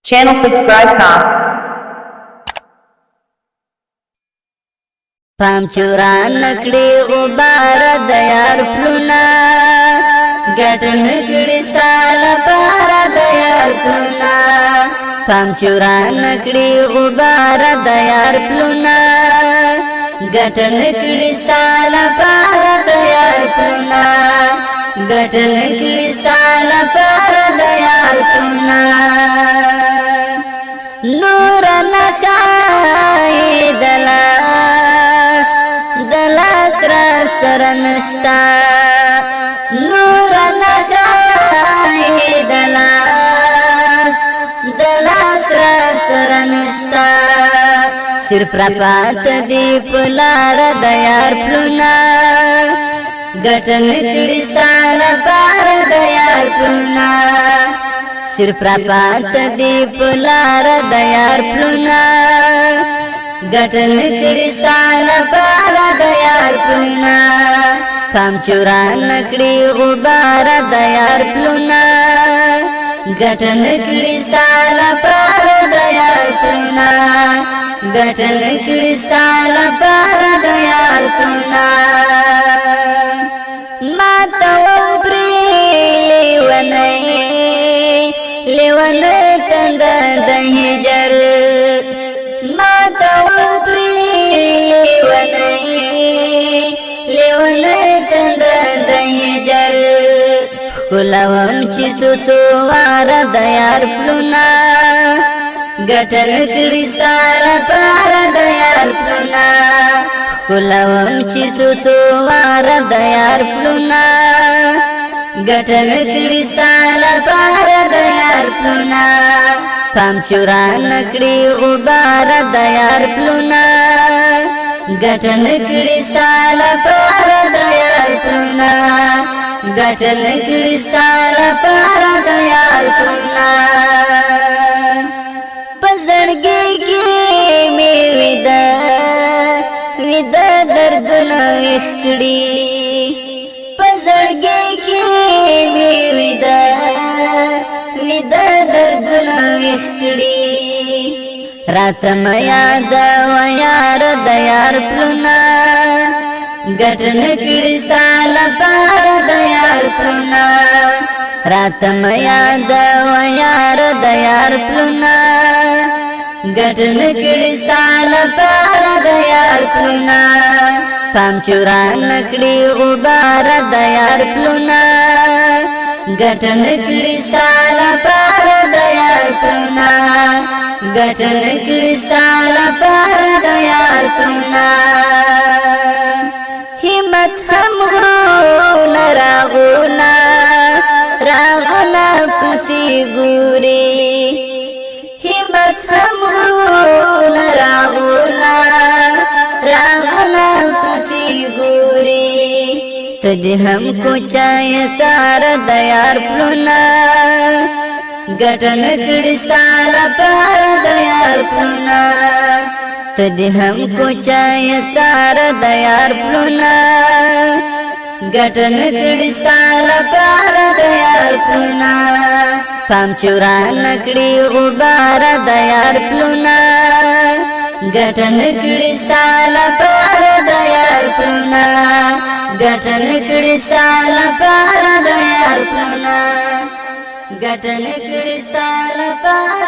Channel subscribe ka. پام چوران نکڑی غبار دیار پلونا گٹ نکڑی سال پار دیار پلونا پام چوران نکڑی غبار دیار پلونا گٹ نکڑی سال پار دیار پلونا گٹ نکڑی سال پار دیار پلونا نور نکائی دلاس دلاس را سرنشتا نور نکائی دلاس دلاس را سرنشتا صرف را پات دی پلار دیار پلونا گٹن نکڑی ستان پار دیار پلونا صرف را پات دی پلار دیار پلونا گٹن نکڑی ستان پار دیار پلونا پام چوران نکڑی غبار دیار پلونا گٹن نکڑی ستان پار دیار پلونا گٹن نکڑی ستان پار دیار پلونا ماتا وبری ونئی لیون تند دہجر ماتا وبری ونئی لیون تند دہجر کلاوم چیتو سوار دیار پلونا گٹن کڑی سال پار دیار پلونا کلاوم چیتو سوار دیار پلونا گٹن کڑی سال پار دیار پلونا پام چوران نکڑی غبار دیار پلونا گٹن کڑی سال پار دیار پلونا گٹن کڑی سال پار دیار پلونا پزړګي کې می ودا دردونه وکړي پزړګي کې می ودا دردونه وکړي رات ما یاد و یار دیار پلونا گټن کړي سال پار دیار پلونا رات ما یاد و یار دیار پلونا گٹن کڑی سال پار دیار پلونا پام چوران نکڑی غبار دیار پلونا گٹن کڑی سال پار دیار پلونا گٹن کڑی سال پار دیار پلونا ہمت ہم غرون راغونا راغنا پسی گوری ہمت ہم غرون راغونا راغنا پسی گوری تجھ ہم کو چاہیے سار دیار پلونا گٹن کڑی سال پار دیار پلونا تجھ ہم کو چاہیے سار دیار پلونا گٹن کڑی سال پار دیار پلونا پام چوران نکڑی غبار دیار پلونا گٹن کڑی سال پار دیار پلونا گٹن کڑی سال پار دیار پلونا گٹن کڑی سال پار